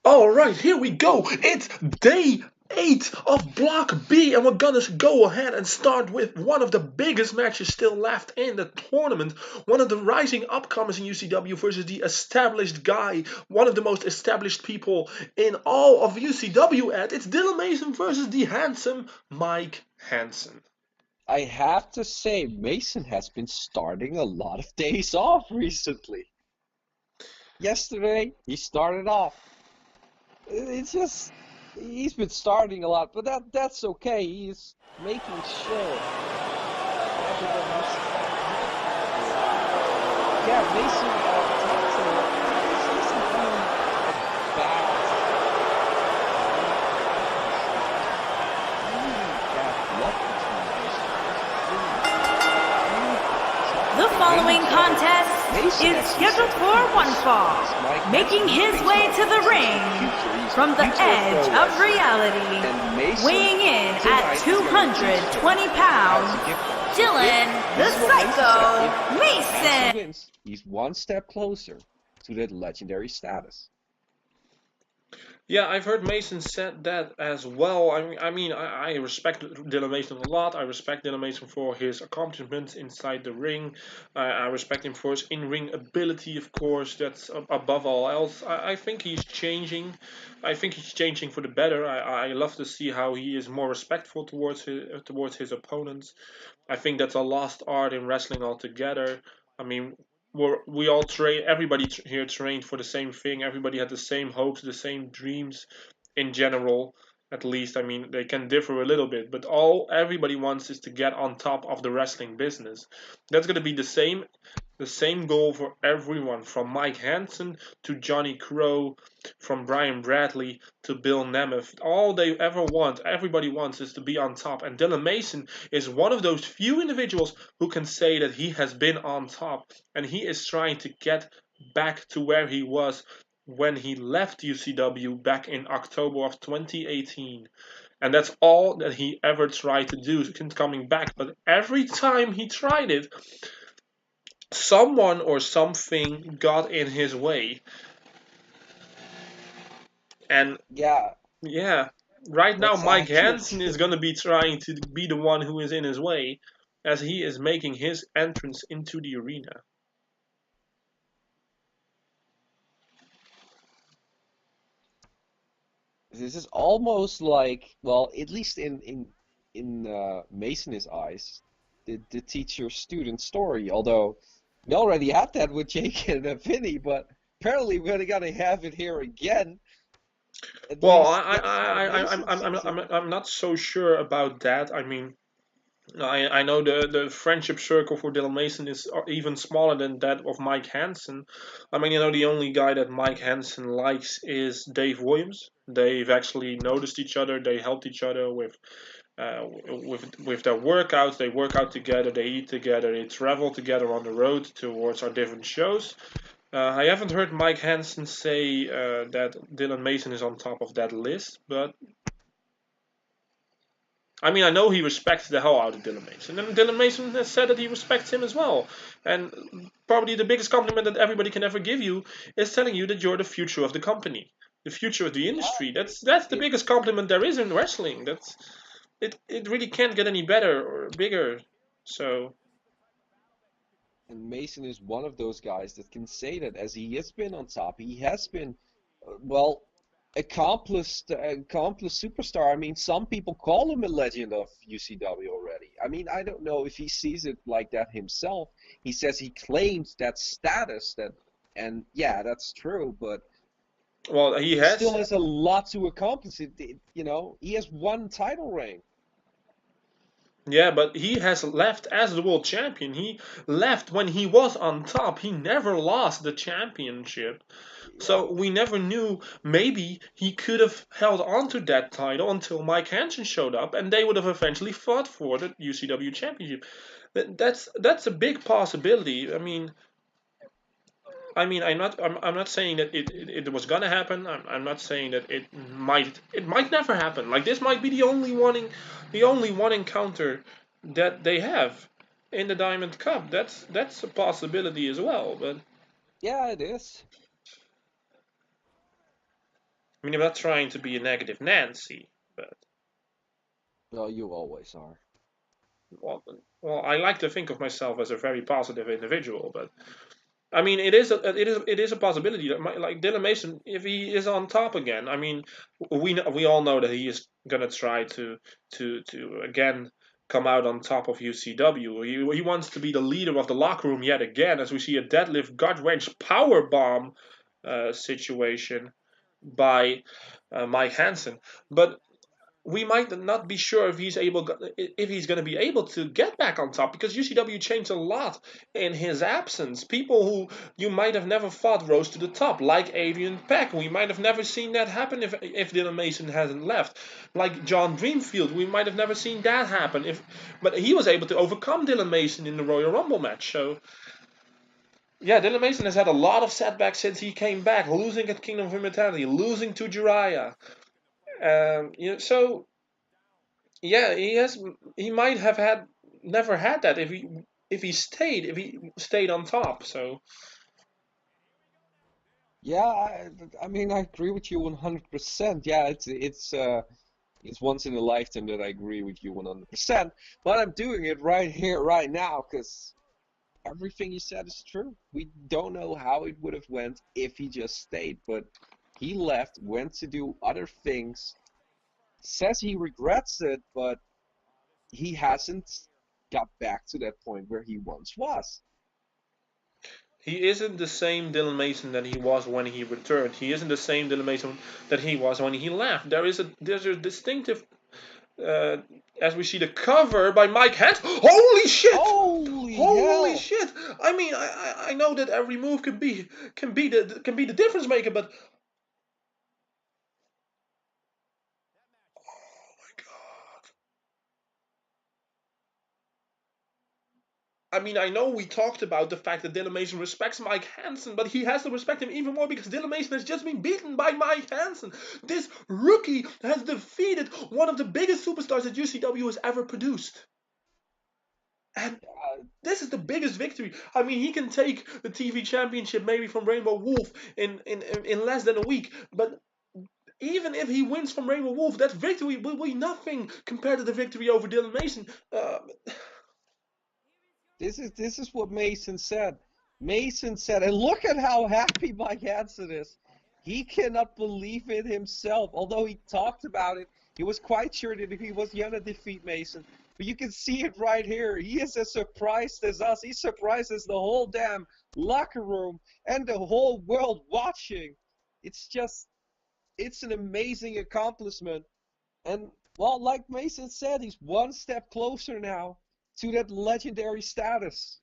Alright, here we go. It's day 8 of Block B, and we're gonna go ahead and start with one of the biggest matches still left in the tournament. One of the rising upcomers in UCW versus the established guy, one of the most established people in all of UCW, and it's Dylan Mason versus the handsome Mike Hansen. I have to say, Mason has been starting a lot of days off recently. Yesterday, he started off. It's just he's been starting a lot, but that's okay. He's making sure everyone's yeah, Mason Thompson this isn't really a bad really bad luck The between following Mason. contest Mason is actually scheduled said for one this fall, Mike making Hansen his way to the ring from the edge of reality, weighing in at 220 pounds, Dylan the Psycho Mason. Wins, he's one step closer to that legendary status. Yeah, I've heard Mason said that as well. I respect Dylan Mason a lot. I respect Dylan Mason for his accomplishments inside the ring. I respect him for his in-ring ability, of course. That's above all else. I think he's changing. I think he's changing for the better. I love to see how he is more respectful towards his opponents. I think that's a lost art in wrestling altogether. I mean, we all train. Everybody here trained for the same thing. Everybody had the same hopes, the same dreams, in general. At least, I mean, they can differ a little bit, but all everybody wants is to get on top of the wrestling business. That's gonna be the same goal for everyone, from Mike Hansen to Johnny Crow, from Brian Bradley to Bill Nemeth. All they ever want, everybody wants, is to be on top. And Dylan Mason is one of those few individuals who can say that he has been on top, and he is trying to get back to where he was when he left UCW back in October of 2018. And that's all that he ever tried to do, coming back. But every time he tried it, someone or something got in his way. And Yeah, yeah, right now that's Mike accurate. Hansen is going to be trying to be the one who is in his way as he is making his entrance into the arena. This is almost like, well, at least in Mason's eyes, the teacher-student story. Although we already had that with Jake and Vinny, but apparently we're gonna have it here again. At Well, least that's how Mason I'm, sees it. I'm, I'm not so sure about that. I mean, I know the friendship circle for Dylan Mason is even smaller than that of Mike Hansen. I mean, the only guy that Mike Hansen likes is Dave Williams. They've actually noticed each other. They helped each other with their workouts. They work out together. They eat together. They travel together on the road towards our different shows. I haven't heard Mike Hansen say that Dylan Mason is on top of that list, but I mean, I know he respects the hell out of Dylan Mason, and Dylan Mason has said that he respects him as well. And probably the biggest compliment that everybody can ever give you is telling you that you're the future of the company, the future of the Yeah, industry. That's the it, biggest compliment there is in wrestling. It really can't get any better or bigger. So and Mason is one of those guys that can say that as he has been on top, he has been, well, accomplished superstar. I mean, some people call him a legend of UCW already. I mean, I don't know if he sees it like that himself. He says he claims that status that, and yeah, that's true, but well, he he still has. has a lot to accomplish. He has one title reign. Yeah, but he has left as the world champion. He left when he was on top. He never lost the championship. Yeah, So we never knew. Maybe he could have held on to that title until Mike Hansen showed up, and they would have eventually fought for the UCW championship. That's a big possibility. I mean, I'm not saying that it was gonna happen. I'm not saying that it might never happen. Like, this might be the only one encounter that they have in the Diamond Cup. That's a possibility as well. But yeah, it is. I mean, I'm not trying to be a negative Nancy, but Well, you always are. well, well, I like to think of myself as a very positive individual, but I mean, it is a possibility that like Dylan Mason, if he is on top again, I mean, we all know that he is gonna try to again come out on top of UCW. He wants to be the leader of the locker room yet again, as we see a deadlift gut wrench power bomb situation by Mike Hansen. But we might not be sure if he's going to be able to get back on top, because UCW changed a lot in his absence. People who you might have never thought rose to the top, like Adrian Peck. We might have never seen that happen if Dylan Mason hasn't left. Like John Dreamfield, we might have never seen that happen but he was able to overcome Dylan Mason in the Royal Rumble match. So yeah, Dylan Mason has had a lot of setbacks since he came back, losing at Kingdom of Immortality, losing to Jiraiya. So yeah, he might have never had that if he stayed on top. So Yeah, I mean, I agree with you 100%. Yeah, it's once in a lifetime that I agree with you 100%. But I'm doing it right here, right now, because everything you said is true. We don't know how it would have went if he just stayed, but he left, went to do other things, says he regrets it, but he hasn't got back to that point where he once was. he isn't the same Dylan Mason that he was when he returned. He isn't the same Dylan Mason that he was when he left. There's a distinctive. Uh, as we see the cover by Mike Hansen. Holy shit! Holy Holy hell! shit! I mean, I know that every move can be the difference maker, but oh my god! I mean, I know we talked about the fact that Dylan Mason respects Mike Hansen, but he has to respect him even more because Dylan Mason has just been beaten by Mike Hansen. This rookie has defeated one of the biggest superstars that UCW has ever produced. And this is the biggest victory. I mean, he can take the TV championship maybe from Rainbow Wolf in less than a week, but even if he wins from Rainbow Wolf, that victory will be nothing compared to the victory over Dylan Mason. This is what Mason said. Mason said, and look at how happy Mike Hansen is. He cannot believe it himself. Although he talked about it, he was quite sure that he was gonna defeat Mason. But you can see it right here. He is as surprised as us. He's surprised as the whole damn locker room and the whole world watching. It's just, it's an amazing accomplishment. And, well, like Mason said, he's one step closer now to that legendary status.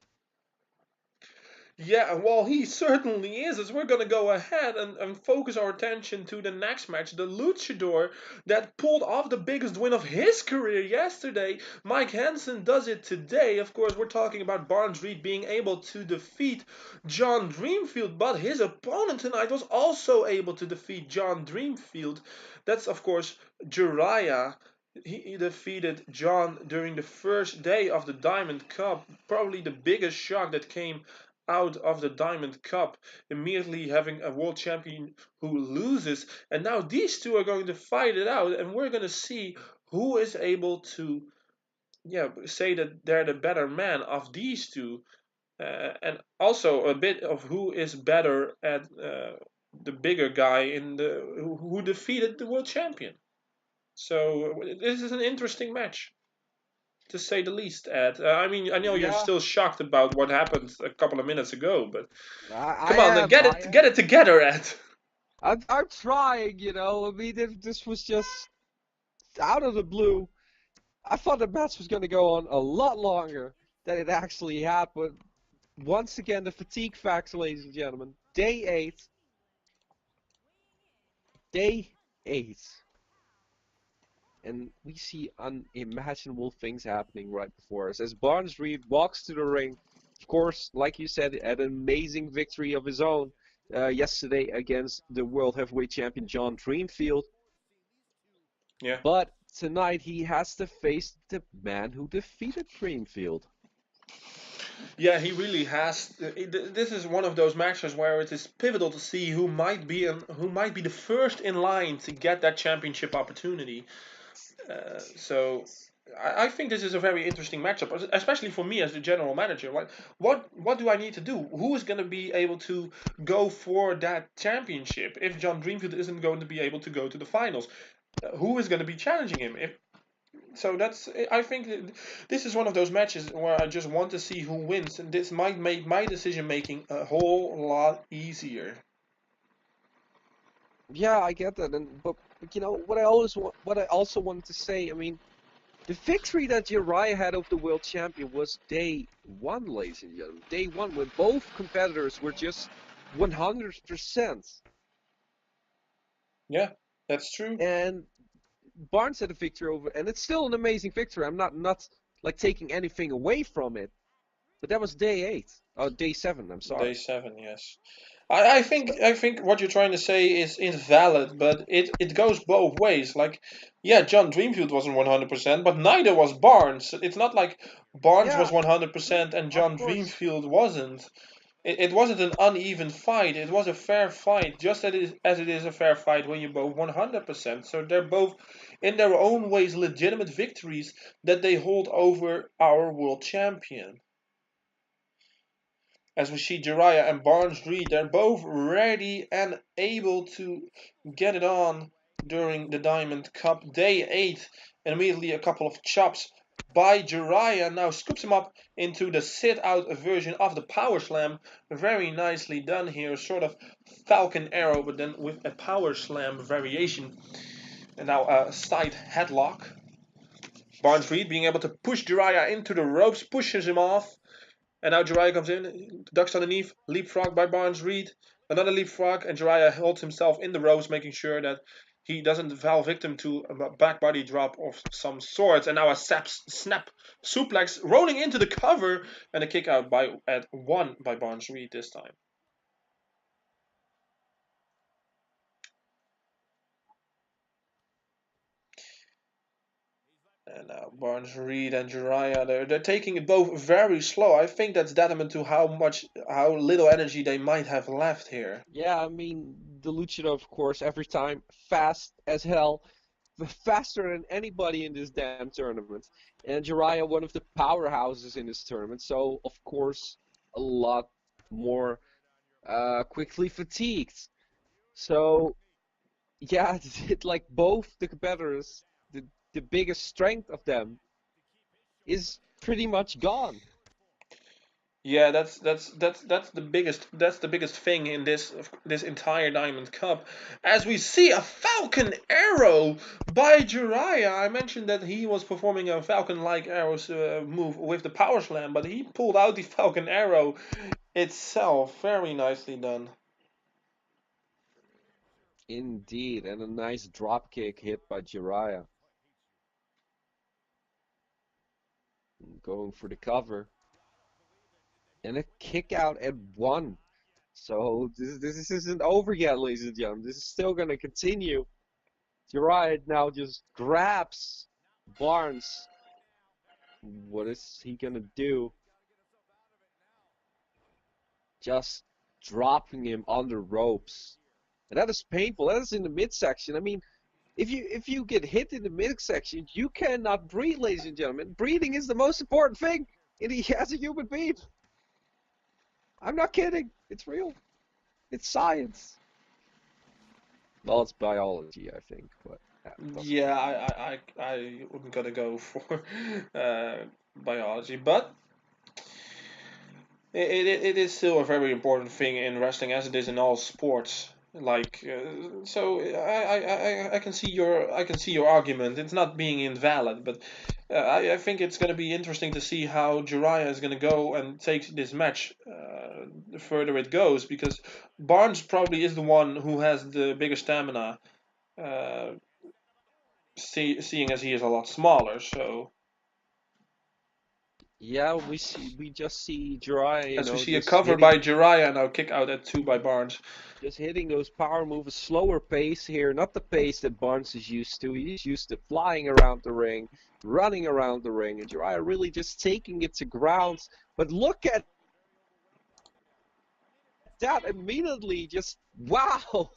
Yeah, well, he certainly is. As we're going to go ahead and focus our attention to the next match, the luchador that pulled off the biggest win of his career yesterday. Mike Hansen does it today. Of course, we're talking about Barnes Reed being able to defeat John Dreamfield, but his opponent tonight was also able to defeat John Dreamfield. That's, of course, Jiraiya. He defeated John during the first day of the Diamond Cup. Probably the biggest shock that came out of the Diamond Cup, immediately having a world champion who loses. And now these two are going to fight it out, and we're going to see who is able to, yeah, say that they're the better man of these two. And also a bit of who is better at the bigger guy who defeated the world champion. So this is an interesting match, to say the least, Ed. I mean, I know you're Yeah, still shocked about what happened a couple of minutes ago, but I come on, am. get I it am. together, Ed. I'm trying, I mean, this was just out of the blue. I thought the match was going to go on a lot longer than it actually had, but once again, the fatigue factor, ladies and gentlemen. Day 8. Day 8. And we see unimaginable things happening right before us. As Barnes Reed walks to the ring, of course, like you said, had an amazing victory of his own yesterday against the World Heavyweight Champion John Dreamfield. Yeah. But tonight he has to face the man who defeated Dreamfield. Yeah, he really has. This is one of those matches where it is pivotal to see who might be the first in line to get that championship opportunity. So I think this is a very interesting matchup, especially for me as the general manager. Like, what do I need to do? Who is going to be able to go for that championship if John Dreamfield isn't going to be able to go to the finals? Who is going to be challenging him? So that's I think this is one of those matches where I just want to see who wins, and this might make my decision making a whole lot easier. Yeah, I get that, but you know what I also wanted to say. I mean, the victory that Uriah had over the world champion was day one, ladies and gentlemen. Day one, when both competitors were just 100%. Yeah, that's true. And Barnes had a victory over, and it's still an amazing victory. I'm not like taking anything away from it, but that was day 8. Oh, day 7. I'm Day sorry. 7, yes. I So, think what you're trying to say is invalid, but it goes both ways. Like, yeah, John Dreamfield wasn't 100%, but neither was Barnes. It's not like Barnes was yeah, 100% and of John course. Dreamfield wasn't. It wasn't an uneven fight. It was a fair fight, just as it is a fair fight when you're both 100%. So they're both, in their own ways, legitimate victories that they hold over our world champion. As we see Jiraiya and Barnes Reed, they're both ready and able to get it on during the Diamond Cup. Day 8, and immediately a couple of chops by Jiraiya. Now scoops him up into the sit-out version of the Power Slam. Very nicely done here. Sort of Falcon Arrow, but then with a Power Slam variation. And now a side headlock. Barnes Reed being able to push Jiraiya into the ropes, pushes him off. And now Jiraiya comes in, ducks underneath, leapfrog by Barnes Reed, another leapfrog, and Jiraiya holds himself in the ropes, making sure that he doesn't fall victim to a back body drop of some sort. And now a snap suplex rolling into the cover, and a kick out at 1 by Barnes Reed this time. And now Barnes Reed and Jiraiya, they're taking it both very slow. I think that's detriment to how little energy they might have left here. Yeah, I mean, the Luchador, of course, every time fast as hell, faster than anybody in this damn tournament. And Jiraiya, one of the powerhouses in this tournament, so of course, a lot more quickly fatigued. So yeah, like both the competitors, the biggest strength of them is pretty much gone. Yeah, that's the biggest thing in this entire Diamond Cup. As we see a Falcon Arrow by Jiraiya. I mentioned that he was performing a Falcon-like arrows move with the Power Slam, but he pulled out the Falcon Arrow itself. Very nicely done. Indeed, and a nice drop kick hit by Jiraiya. Going for the cover. And a kick out at 1. So this isn't over yet, ladies and gentlemen. This is still going to continue. Jiraiya now just grabs Barnes. What is he going to do? Just dropping him on the ropes. And that is painful. That is in the midsection. I mean, if you get hit in the midsection, you cannot breathe, ladies and gentlemen. Breathing is the most important thing as a human being. I'm not kidding. It's real. It's science. Well, it's biology, I think, but doesn't Yeah, really I wouldn't gonna go for biology, but it is still a very important thing in wrestling, as it is in all sports. Like, so I can see your argument. It's not being invalid, but I think it's going to be interesting to see how Jiraiya is going to go and take this match the further it goes, because Barnes probably is the one who has the bigger stamina, uh, seeing as he is a lot smaller. So Yeah, we just see Jiraiya, as we see a cover by Jiraiya and now kick out at 2 by Barnes. just hitting those power moves, a slower pace here, not the pace that Barnes is used to. He's used to flying around the ring, running around the ring, and Jiraiya really just taking it to ground But look at that immediately. Just wow.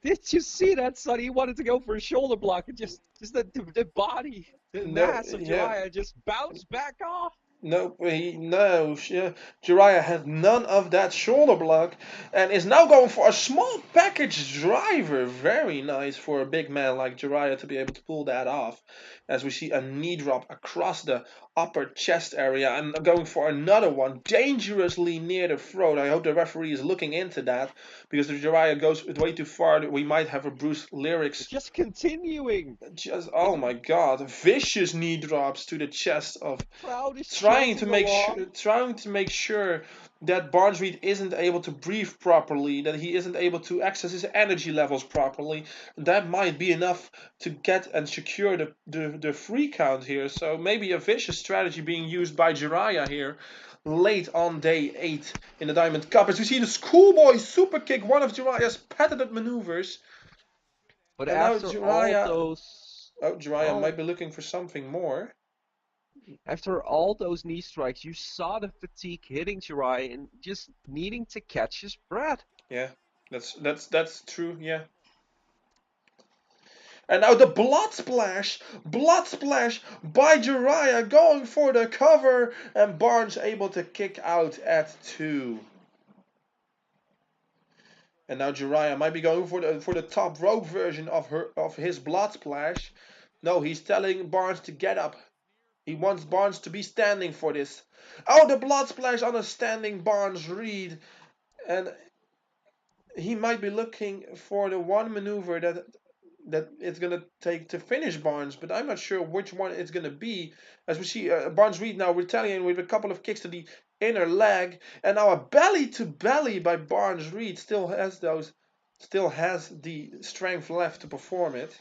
Did you see that, son? He wanted to go for a shoulder block, and just the body, the No, mass of yeah. Jiraiya just bounced back off. No, Jiraiya had none of that shoulder block and is now going for a small package driver. Very nice for a big man like Jiraiya to be able to pull that off. As we see a knee drop across the upper chest area and going for another one dangerously near the throat. I hope the referee is looking into that because if Jiraiya goes way too far, we might have a Bruce lyrics. Just continuing. Just oh my god, vicious knee drops to the chest of Crowd is trying to chanting make along. sure that Barnes Reed isn't able to breathe properly, that he isn't able to access his energy levels properly. That might be enough to get and secure the free count here. So maybe a vicious strategy being used by Jiraiya here late on day 8 in the Diamond Cup. As we see the schoolboy super kick, one of Jiraiya's patented maneuvers. But And now after all Jiraiya, those, oh, Jiraiya oh, might be looking for something more. after all those knee strikes, you saw the fatigue hitting Jiraiya and just needing to catch his breath. Yeah, that's true. Yeah. And now the blood splash by Jiraiya going for the cover, and Barnes able to kick out at 2. And now Jiraiya might be going for the top rope version of his blood splash. No, he's telling Barnes to get up. He wants Barnes to be standing for this. Oh, the blood splash on a standing Barnes Reed, and he might be looking for the one maneuver that it's going to take to finish Barnes, but I'm not sure which one it's going to be. As we see Barnes Reed now retaliating with a couple of kicks to the inner leg, and now a belly to belly by Barnes Reed still has the strength left to perform it.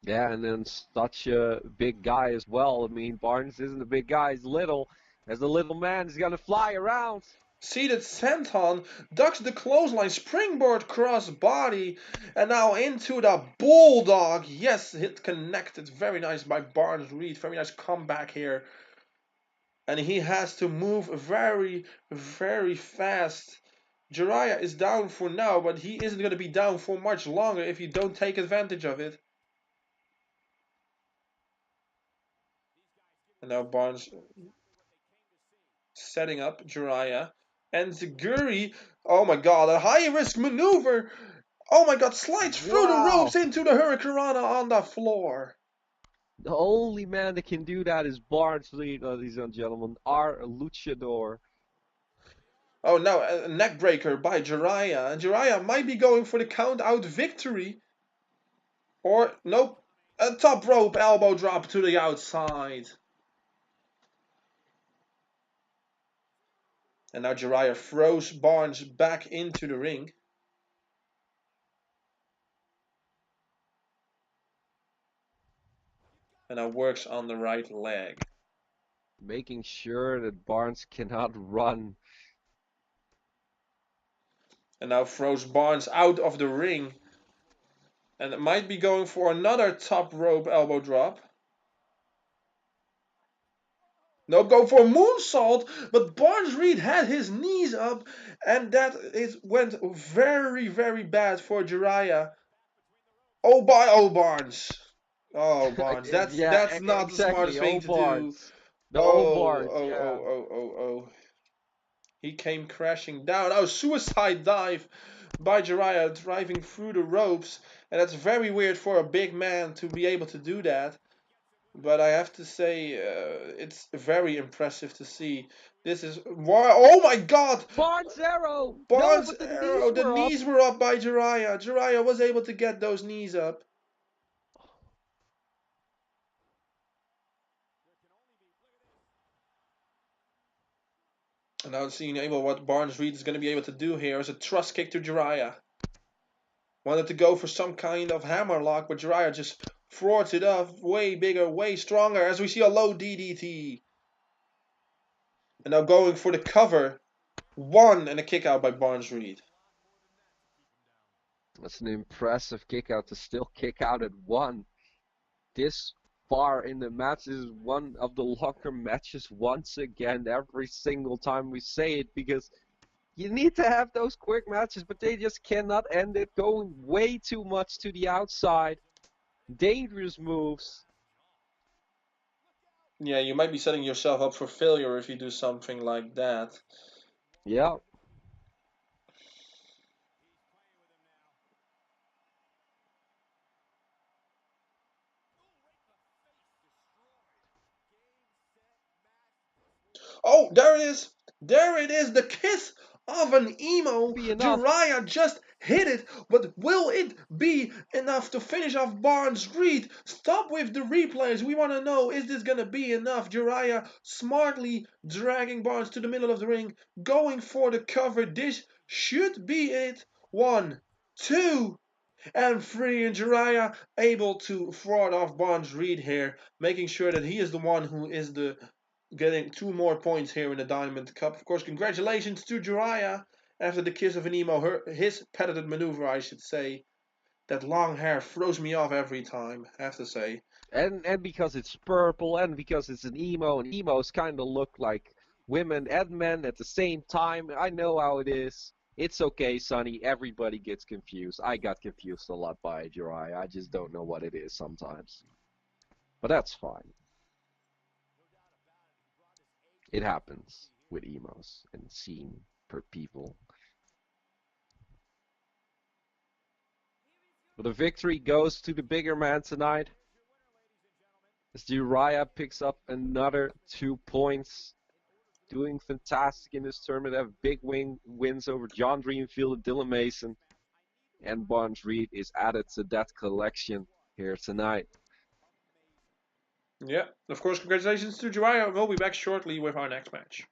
Yeah, and then such a big guy as well. I mean, Barnes isn't a big guy, he's little. As a little man, he's gonna fly around. Seated senton, ducks the clothesline, springboard cross body, and now into the bulldog. Yes, hit connected. Very nice by Barnes Reed. Very nice comeback here. And he has to move very, very fast. Jiraiya is down for now, but he isn't going to be down for much longer if you don't take advantage of it. And now Barnes setting up Jiraiya. And Zaguri, oh my god, a high-risk maneuver. Oh my god, slides through the ropes into the Hurricanrana on the floor. The only man that can do that is Barnes Reed, ladies and gentlemen, our luchador. Oh, now a neckbreaker by Jiraiya. And Jiraiya might be going for the count-out victory. Or, nope, a top rope elbow drop to the outside. And now Jiraiya throws Barnes back into the ring. And now works on the right leg. Making sure that Barnes cannot run. And now throws Barnes out of the ring. And it might be going for another top rope elbow drop. Nope, go for a moonsault, but Barnes Reed had his knees up, and went very, very bad for Jiraiya. Oh, Barnes. Oh, Barnes. Yeah, That's not the exactly. smartest thing to do. The Barnes, yeah. Oh. He came crashing down. Oh, suicide dive by Jiraiya, driving through the ropes. And that's very weird for a big man to be able to do that. But I have to say, it's very impressive to see. This is oh my God! Barnes arrow. Barnes No, but arrow. The knees were up by Jiraiya. Jiraiya was able to get those knees up. And now seeing what Barnes Reed is going to be able to do here is a thrust kick to Jiraiya. Wanted to go for some kind of hammerlock, but Jiraiya just thwarts it off. Way bigger, way stronger, as we see a low DDT. And now going for the cover. 1 and a kick out by Barnes Reed. That's an impressive kick out to still kick out at 1. This far in the match. This is one of the longer matches once again, every single time we say it, because you need to have those quick matches, but they just cannot end it. Going way too much to the outside. Dangerous moves. Yeah, you might be setting yourself up for failure if you do something like that. Yeah. Oh, there it is. There it is. The kiss of an emo. Be enough. Jiraiya just hit it, but will it be enough to finish off Barnes Reed? Stop with the replays. We want to know, is this going to be enough? Jiraiya smartly dragging Barnes to the middle of the ring, going for the cover. This should be it. 1, 2, and 3. And Jiraiya able to thwart off Barnes Reed here, making sure that he is the one who is the getting 2 more points here in the Diamond Cup. Of course, congratulations to Jiraiya after the kiss of an emo, his patented maneuver, I should say. That long hair throws me off every time, I have to say. And because it's purple, and because it's an emo, and emos kind of look like women and men at the same time. I know how it is. It's okay, Sonny. Everybody gets confused. I got confused a lot by Jiraiya. I just don't know what it is sometimes. But that's fine. It happens with emos and scene per people. But the victory goes to the bigger man tonight, as Jiraiya picks up another 2 points. Doing fantastic in this tournament. Have big wins over John Dreamfield and Dylan Mason. And Barnes Reed is added to that collection here tonight. Yeah, of course, congratulations to Jiraiya. We'll be back shortly with our next match.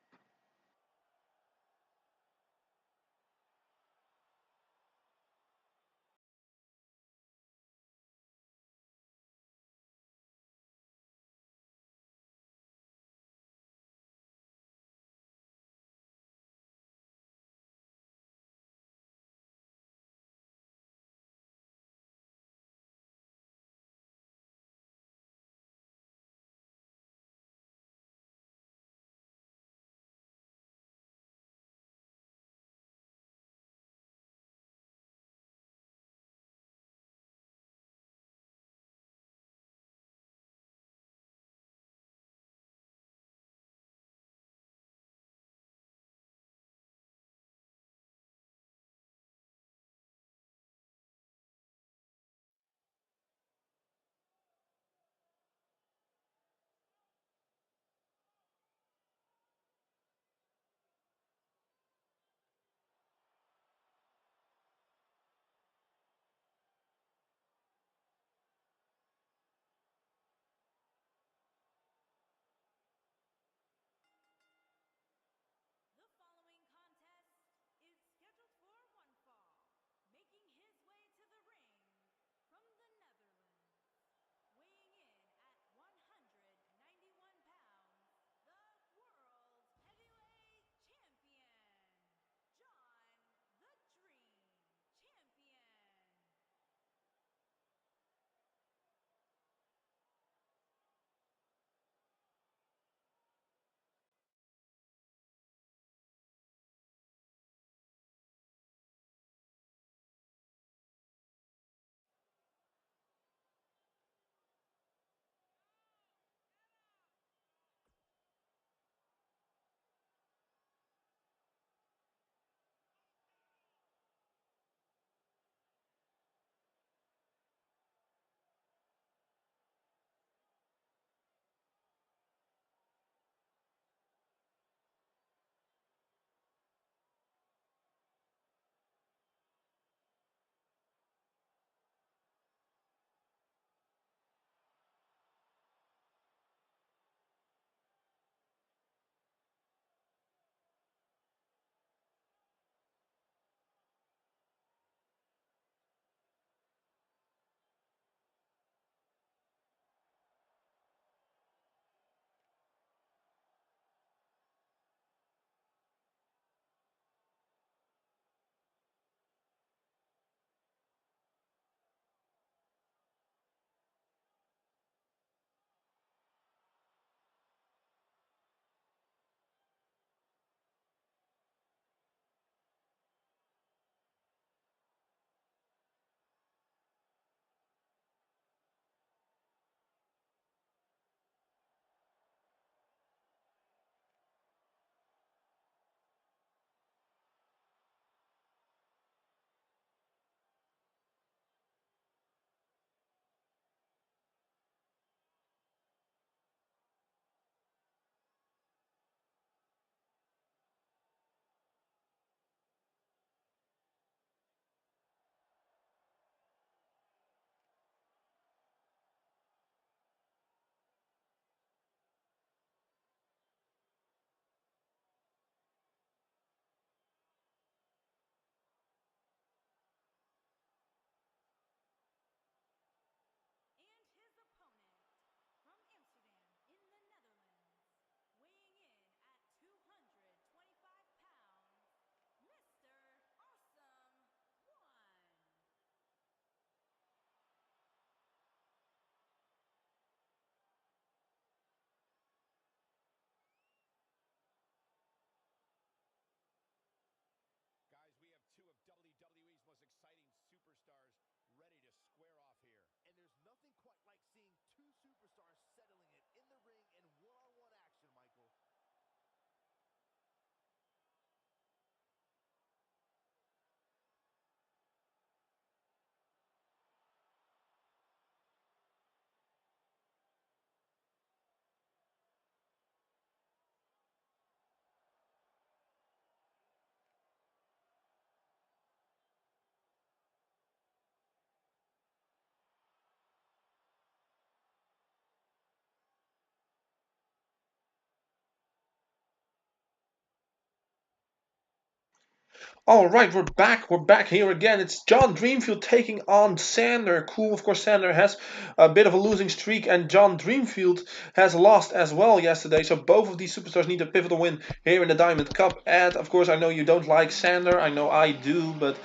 All right, we're back. We're back here again. It's John Dreamfield taking on Sander. Cool. Of course, Sander has a bit of a losing streak, and John Dreamfield has lost as well yesterday. So both of these superstars need a pivotal win here in the Diamond Cup. And of course, I know you don't like Sander. I know I do, but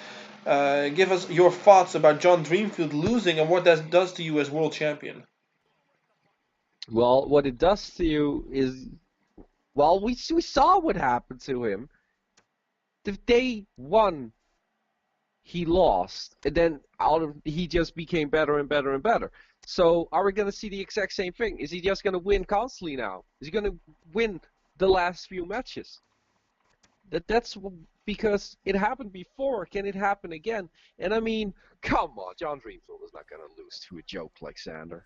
give us your thoughts about John Dreamfield losing and what that does to you as world champion. Well, what it does to you is, well, we saw what happened to him. The day one, he lost, and then he just became better and better and better. So are we going to see the exact same thing? Is he just going to win constantly now? Is he going to win the last few matches? That's because it happened before. Can it happen again? And I mean, come on, John Dreamfield is not going to lose to a joke like Sander.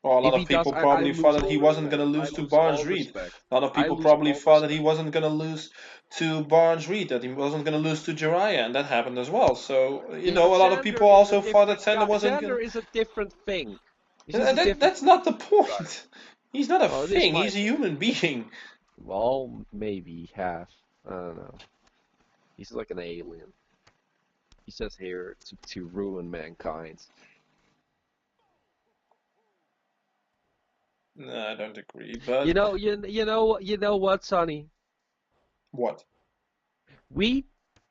Well, a lot If of he does, people probably thought that he wasn't going to lose to Barnes Reed. A lot of people probably thought that he wasn't going to lose to Barnes Reed, that he wasn't going to lose to Jiraiya, and that happened as well. So, Yeah, a but lot of Sander people is a also thought that different Sander guy. wasn't Sander going is a different thing. He's just a to. different That's not the guy. point. He's not a Well, it is thing, my he's a thing. human being. Well, maybe half. I don't know. He's like an alien. He's just here to ruin mankind. No, I don't agree, but. You know what, Sonny? What? We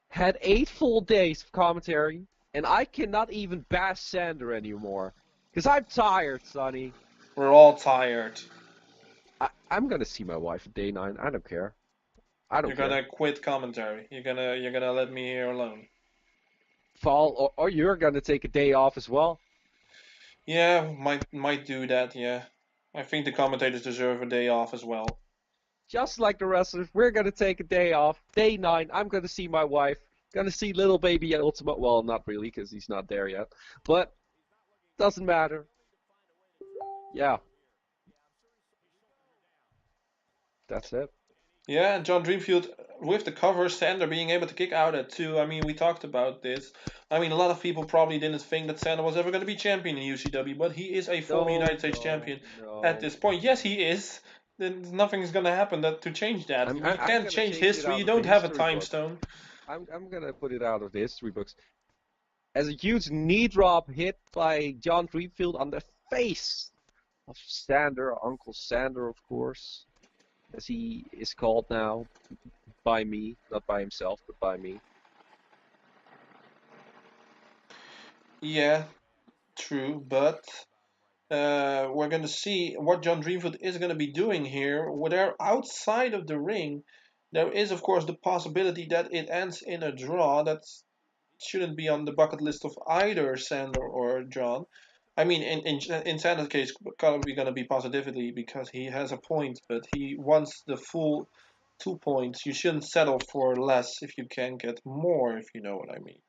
had 8 full days of commentary, and I cannot even bash Sander anymore. Because I'm tired, Sonny. We're all tired. I'm gonna see my wife at day 9. I don't care. I don't You're care. gonna quit commentary. You're gonna let me here alone. Fall, or you're gonna take a day off as well. Yeah, might do that, yeah. I think the commentators deserve a day off as well. Just like the wrestlers, we're gonna take a day off. Day 9, I'm gonna see my wife. Gonna see little baby Ultimate. Well, not really, because he's not there yet. But doesn't matter. Yeah. That's it. Yeah, and John Dreamfield with the cover, Sander being able to kick out at 2. I mean, we talked about this. I mean, a lot of people probably didn't think that Sander was ever going to be champion in UCW, but he is a former United States champion at this point. Yes, he is. Then nothing's going to happen to change that. You I'm can't gonna change change it history. out You of the don't have a history time book. stone. I'm gonna put it out of the history books as a huge knee drop hit by John Dreamfield on the face of Sander, Uncle Sander, of course, as he is called now by me, not by himself, but by me. Yeah, true, but we're going to see what John Dreamfield is going to be doing here. Where they're outside of the ring, there is, of course, the possibility that it ends in a draw. That shouldn't be on the bucket list of either Sander or John. I mean, in Sander's case, probably going to be positively because he has a point, but he wants the full 2 points. You shouldn't settle for less if you can get more, if you know what I mean.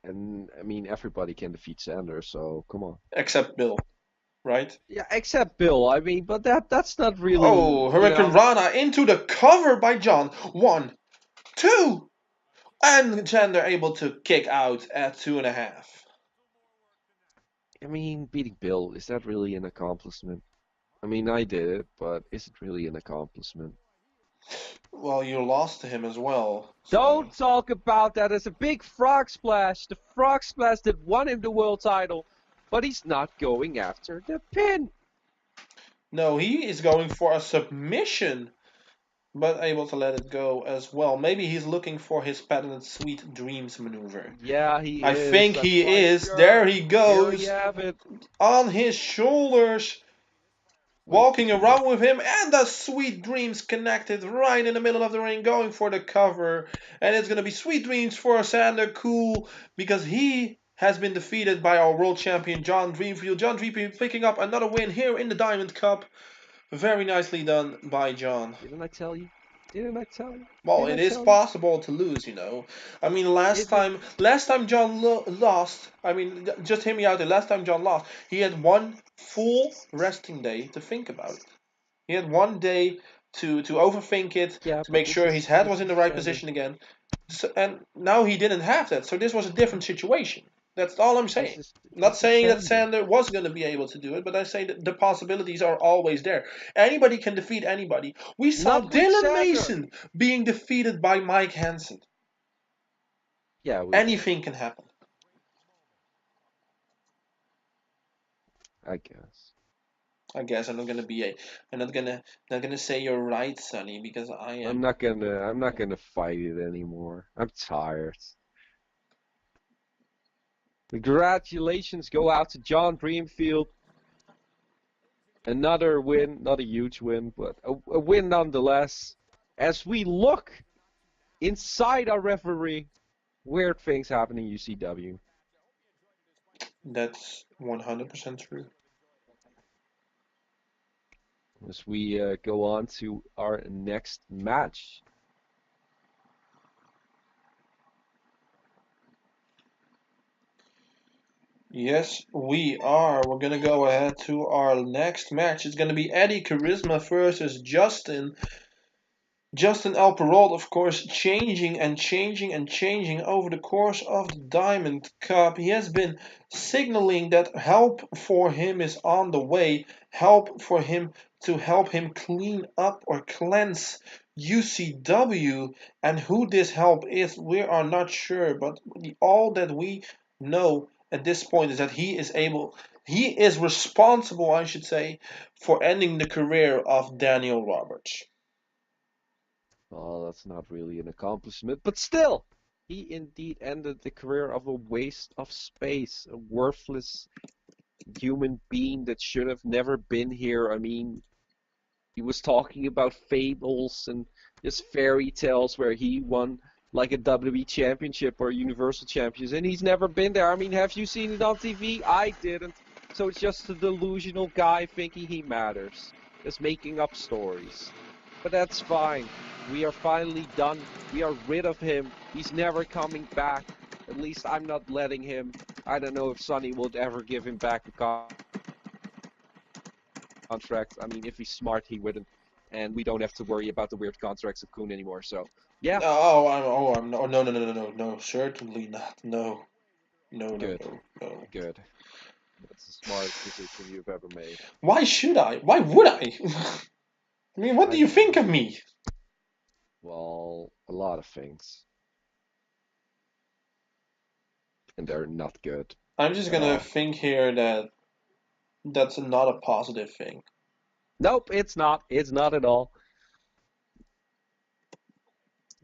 And I mean, everybody can defeat Sander, so come on. Except Bill, right? Yeah, except Bill. I mean, but that's not really. Oh, Hurricane Rana into the cover by John. 1, 2, and Sander able to kick out at 2.5. I mean, beating Bill, is that really an accomplishment? I mean, I did it, but is it really an accomplishment? Well, you lost to him as well. So. Don't talk about that as a big frog splash. The frog splash that won him the world title, but he's not going after the pin. No, he is going for a submission, but able to let it go as well. Maybe he's looking for his patented Sweet Dreams maneuver. Yeah, he is. I think he is. Sure. There he goes. Here we have it. On his shoulders. Walking around with him, and the Sweet Dreams connected right in the middle of the ring, going for the cover. And it's going to be Sweet Dreams for Sander Cool, because he has been defeated by our world champion, John Dreamfield. John Dreamfield picking up another win here in the Diamond Cup. Very nicely done by John. Didn't I tell you? Didn't I tell you? Well, it is possible to lose, you know. I mean, last time John lost, I mean, just hear me out there. Last time John lost, he had one full resting day to think about it. He had one day to overthink it, to make sure his head was in the right position again. So, and now he didn't have that, so this was a different situation. That's all I'm saying. Not saying that Sander was going to be able to do it, but I say that the possibilities are always there. Anybody can defeat anybody. We saw Dylan Mason being defeated by Mike Hansen. Yeah, we did. Anything can happen. I guess. I guess I'm not gonna be a. I'm not gonna say you're right, Sonny, because I I'm am. not gonna fight it anymore. I'm tired. Congratulations go out to John Dreamfield. Another win, not a huge win, but a win nonetheless. As we look inside our referee, weird things happen in UCW. That's 100% true. As we go on to our next match. Yes, we are. We're gonna go ahead to our next match. It's gonna be Eddie Charisma versus Justin. Justin Alperold, of course, changing and changing and changing over the course of the Diamond Cup. He has been signaling that help for him is on the way. Help for him to help him clean up or cleanse UCW. And who this help is, we are not sure. But all that we know at this point is that he is responsible, I should say, for ending the career of Daniel Roberts. Well, that's not really an accomplishment, but still, he indeed ended the career of a waste of space, a worthless human being that should have never been here. I mean, he was talking about fables and just fairy tales where he won like a WWE championship or a Universal Champions, and he's never been there. I mean, have you seen it on TV? I didn't. So it's just a delusional guy thinking he matters, just making up stories. But that's fine. We are finally done. We are rid of him. He's never coming back. At least I'm not letting him. I don't know if Sonny would ever give him back a contract. I mean, if he's smart, he wouldn't. And we don't have to worry about the weird contracts of Kuhn anymore. So, yeah, I'm no, no, no, no, no, no, no, certainly not. No, no, no, good, no, no. good. That's the smartest decision you've ever made. Why should I? Why would I? I mean, what do I you don't think know. of me? Well, a lot of things. And they're not good I'm just at gonna all. think here that that's not a positive thing. Nope, it's not. It's not at all.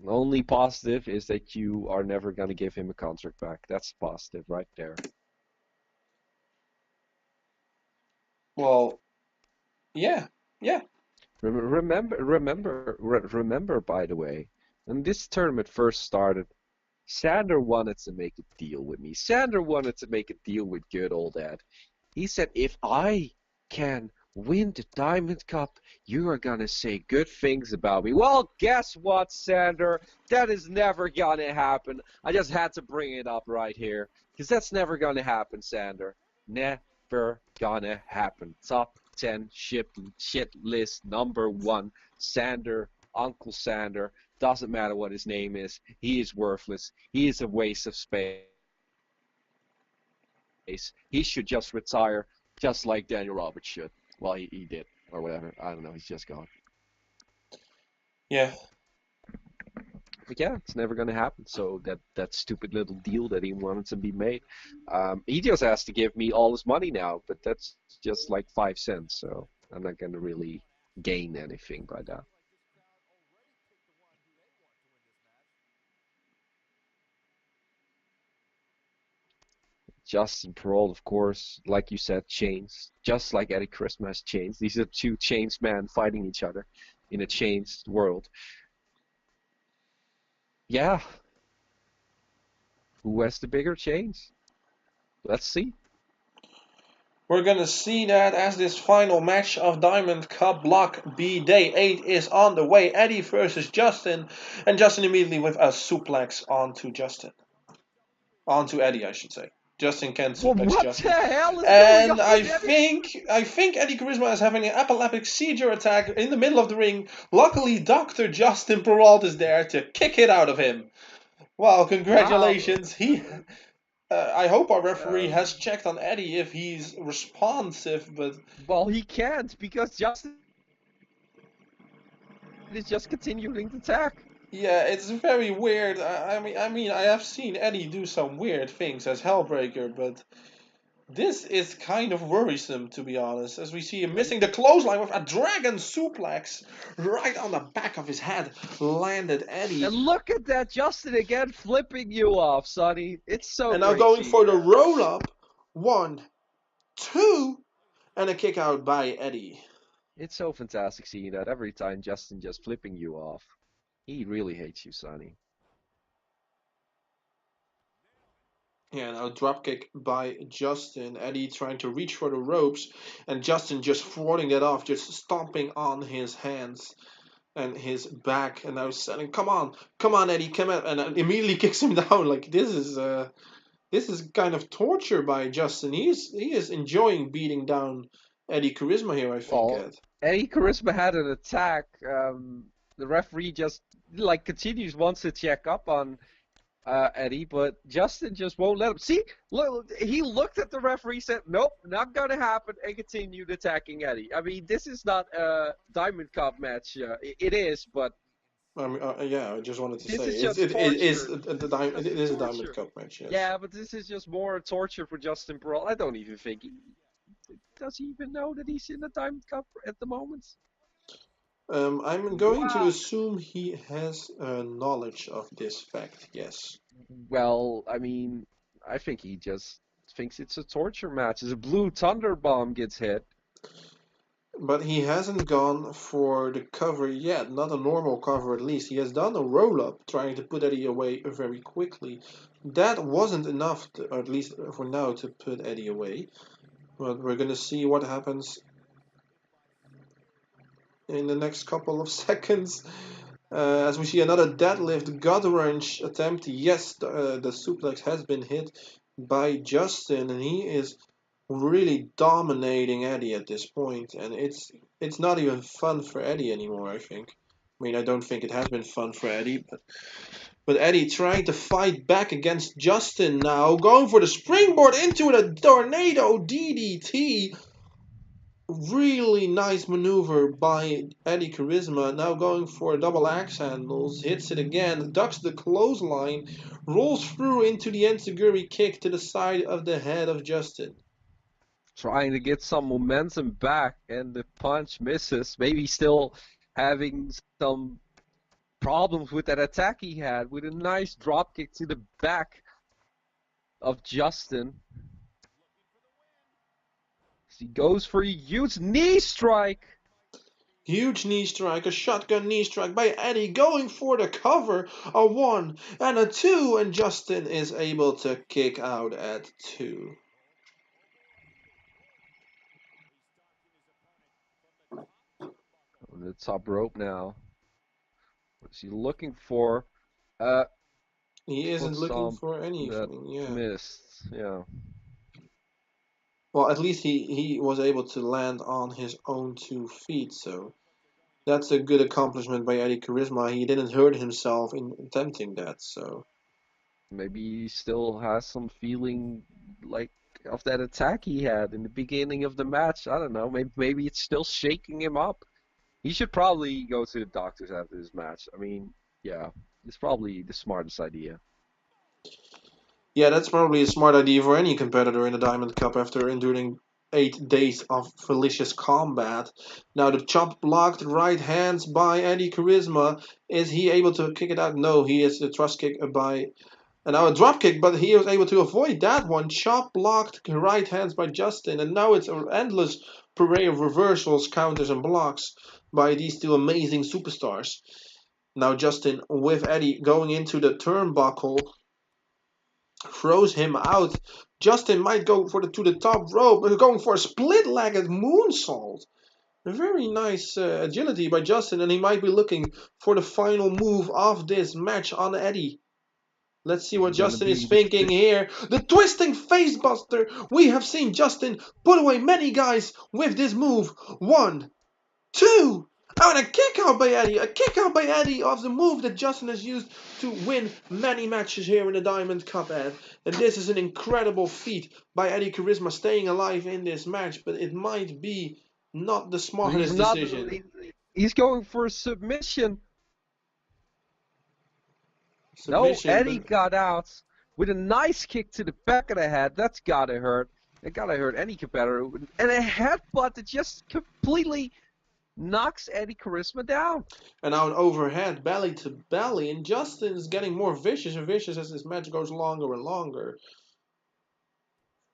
The only positive is that you are never going to give him a contract back. That's positive right there. Well, yeah, yeah. Remember, by the way, when this tournament first started, Sander wanted to make a deal with me. Sander wanted to make a deal with good old Ed. He said, if I can win the Diamond Cup, you are gonna say good things about me. Well, guess what, Sander? That is never gonna happen. I just had to bring it up right here, because that's never gonna happen, Sander. Never gonna happen. Top 10 shit list #1, Sander, Uncle Sander. Doesn't matter what his name is. He is worthless. He is a waste of space. He should just retire, just like Daniel Roberts should. Well, he did, or whatever. I don't know. He's just gone. Yeah. But yeah, it's never gonna happen. So that stupid little deal that he wanted to be made, he just has to give me all his money now. But that's just like 5 cents. So I'm not gonna really gain anything by that. Justin Perrault, of course, like you said, changed. Just like Eddie Charisma has changed. These are two changed men fighting each other in a changed world. Yeah. Who has the bigger change? Let's see. We're gonna see that as this final match of Diamond Cup Block B Day 8 is on the way. Eddie versus Justin, and Justin immediately with a suplex onto Justin. Onto Eddie, I should say. Justin can Well, suplex what the Justin. hell is going And on I with Eddie? think Eddie Charisma is having an epileptic seizure attack in the middle of the ring. Luckily, Dr. Justin Perrault is there to kick it out of him. Well, Wow. congratulations. I hope our referee Um, has checked on Eddie if he's responsive, but well, he can't because Justin is just continuing to attack. Yeah, it's very weird. I mean, I have seen Eddie do some weird things as Hellbreaker, but this is kind of worrisome, to be honest, as we see him missing the clothesline with a dragon suplex right on the back of his head. Landed Eddie. And look at that, Justin again flipping you off, Sonny. It's so And now great going seeing for the that. roll up. 1, 2, and a kick out by Eddie. It's so fantastic seeing that every time Justin just flipping you off. He really hates you, Sonny. Yeah, now dropkick by Justin. Eddie trying to reach for the ropes, and Justin just thwarting that off, just stomping on his hands and his back, and now saying, come on, Eddie, come on," and immediately kicks him down. Like this is kind of torture by Justin. He is enjoying beating down Eddie Charisma here, I think, Well, Ed. Eddie Charisma had an attack. The referee just like continues wants to check up on Eddie, but Justin just won't let him. See, look, he looked at the referee, said, "Nope, not gonna happen," and continued attacking Eddie. I mean, this is not a Diamond Cup match. It is, but Yeah, I just wanted to this say is just torture. it Just is a Diamond torture. Cup match. Yes. Yeah, but this is just more torture for Justin Pearl. I don't even think does he even know that he's in the Diamond Cup at the moment. I'm going to Wow. assume he has knowledge of this fact. Yes. Well, I mean, I think he just thinks it's a torture match. As a blue thunder bomb gets hit. But he hasn't gone for the cover yet, not a normal cover at least. He has done a roll up, trying to put Eddie away very quickly. That wasn't enough, or at least for now, to put Eddie away. But we're gonna see what happens in the next couple of seconds. As we see another deadlift gut wrench attempt. Yes, the suplex has been hit by Justin, and he is really dominating Eddie at this point, and it's not even fun for Eddie anymore, I think. I mean, I don't think it has been fun for Eddie, but Eddie trying to fight back against Justin now, going for the springboard into the tornado DDT. Really nice maneuver by Eddie Charisma. Now going for double axe handles, hits it again, ducks the clothesline, rolls through into the enziguri kick to the side of the head of Justin. Trying to get some momentum back, and the punch misses. Maybe still having some problems with that attack he had, with a nice drop kick to the back of Justin. He goes for a huge knee strike. Huge knee strike, a shotgun knee strike by Eddie, going for the cover. A 1 and a 2, and Justin is able to kick out at 2. On the top rope now. What's he looking for? He isn't Foot looking stomp for that anything, yeah. missed. Yeah. Well, at least he was able to land on his own 2 feet, so that's a good accomplishment by Eddie Charisma. He didn't hurt himself in attempting that, so. Maybe he still has some feeling like of that attack he had in the beginning of the match. I don't know. Maybe it's still shaking him up. He should probably go to the doctors after this match. I mean, yeah, it's probably the smartest idea. Yeah, that's probably a smart idea for any competitor in the Diamond Cup after enduring 8 days of malicious combat. Now the chop blocked right hands by Eddie Charisma. Is he able to kick it out? No, he is the thrust kick by and now a drop kick, but he was able to avoid that one. Chop blocked right hands by Justin, and now it's an endless parade of reversals, counters, and blocks by these 2 amazing superstars. Now Justin with Eddie going into the turnbuckle throws him out. Justin might go for to the top rope, but going for a split-legged moonsault. A very nice agility by Justin, and he might be looking for the final move of this match on Eddie. Let's see what Justin is thinking here. The twisting facebuster. We have seen Justin put away many guys with this move. 1, 2. Oh, and a kick out by Eddie. A kick out by Eddie of the move that Justin has used to win many matches here in the Diamond Cup, Ed. And this is an incredible feat by Eddie Charisma staying alive in this match, but it might be not the smartest decision. He's going for a submission. No, submission, Eddie but got out with a nice kick to the back of the head. That's gotta hurt. It gotta hurt any competitor. And a headbutt that just completely knocks Eddie Charisma down. and now an overhead belly to belly, and Justin is getting more vicious and vicious as this match goes longer and longer.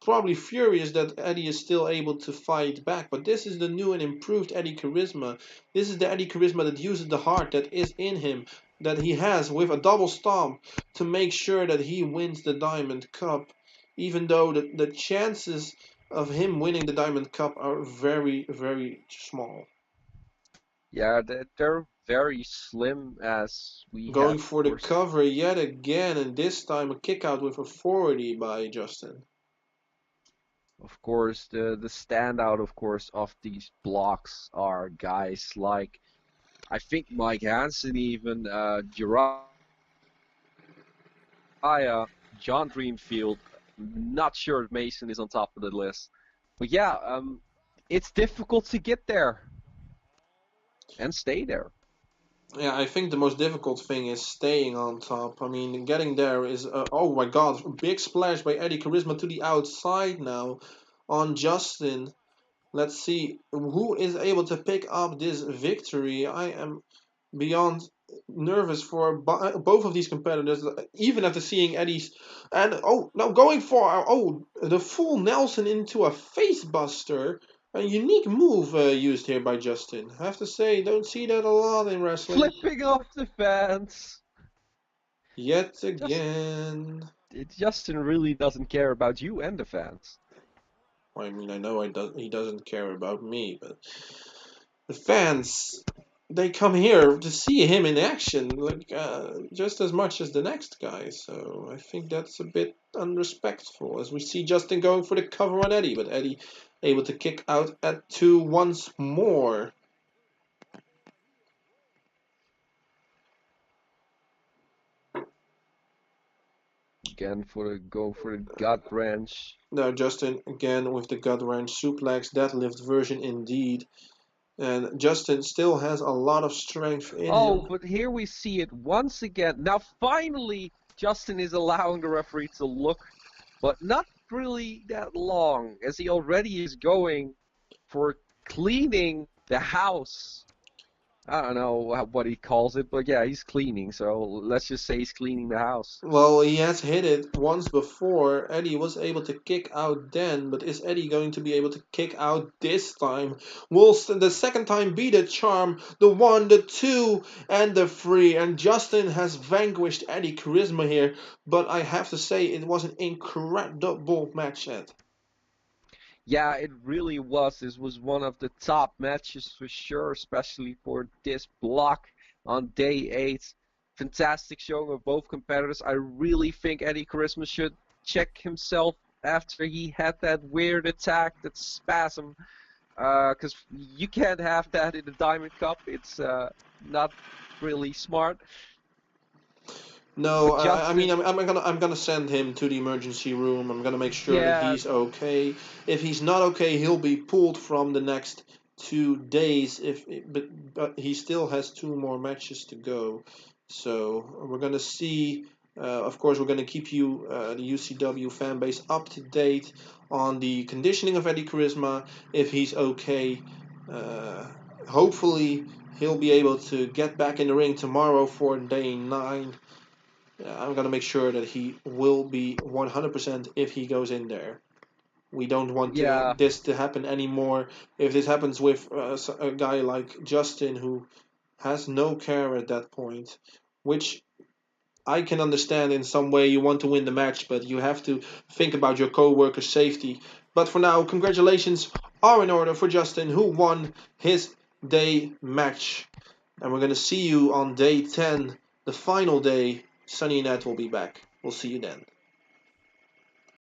Probably furious that Eddie is still able to fight back, but this is the new and improved Eddie Charisma. This is the Eddie Charisma that uses the heart that is in him, that he has with a double stomp to make sure that he wins the Diamond Cup, even though the chances of him winning the Diamond Cup are very, very small. Yeah, they're very slim as we Going have, of for the course. cover yet again, and this time a kick out with a 40 by Justin. Of course, the standout, of course, of these blocks are guys like I think Mike Hansen, even Uriah, John Dreamfield. Not sure if Mason is on top of the list, but yeah, it's difficult to get there and stay there. Yeah, I think the most difficult thing is staying on top. I mean, getting there is oh my God, a big splash by Eddie Charisma to the outside now on Justin. Let's see who is able to pick up this victory. I am beyond nervous for both of these competitors, even after seeing Eddie's. And oh, now going for the full Nelson into a facebuster. A unique move used here by Justin. I have to say, don't see that a lot in wrestling. Flipping off the fence. Yet Just again. Justin really doesn't care about you and the fans. I mean, I know he doesn't care about me, but the fans, they come here to see him in action, like just as much as the next guy. So I think that's a bit unrespectful. As we see Justin going for the cover on Eddie, but Eddie able to kick out at 2 once more. Again go for the gut wrench. Now Justin again with the gut wrench suplex deadlift version indeed. And Justin still has a lot of strength in Oh, him. but here we see it once again. Now finally Justin is allowing the referee to look, but not really that long, as he already is going for cleaning the house. I don't know what he calls it, but yeah, he's cleaning. So let's just say he's cleaning the house. Well, he has hit it once before. Eddie was able to kick out then, but is Eddie going to be able to kick out this time? Will the second time be the charm? The 1, the 2, and the 3. And Justin has vanquished Eddie Charisma here, but I have to say it was an incredible match, Ed. Yeah, it really was. This was one of the top matches for sure, especially for this block on day 8. Fantastic showing of both competitors. I really think Eddie Charisma should check himself after he had that weird attack, that spasm, because you can't have that in the Diamond Cup. It's not really smart. No, But I mean Justin, I'm gonna send him to the emergency room. I'm gonna make sure that yeah, he's okay. If he's not okay, he'll be pulled from the next 2 days. But he still has 2 more matches to go. So we're gonna see. Of course, we're gonna keep you, the UCW fan base, up to date on the conditioning of Eddie Charisma. If he's okay, uh, hopefully he'll be able to get back in the ring tomorrow for day 9. I'm gonna make sure that he will be 100% if he goes in there. We don't want yeah. this to happen anymore. If this happens with a guy like Justin, who has no care at that point, which I can understand in some way, you want to win the match, but you have to think about your co-worker's safety. But for now, congratulations are in order for Justin, who won his day match. And we're going to see you on day 10, the final day. Sunny and Ed will be back. We'll see you then.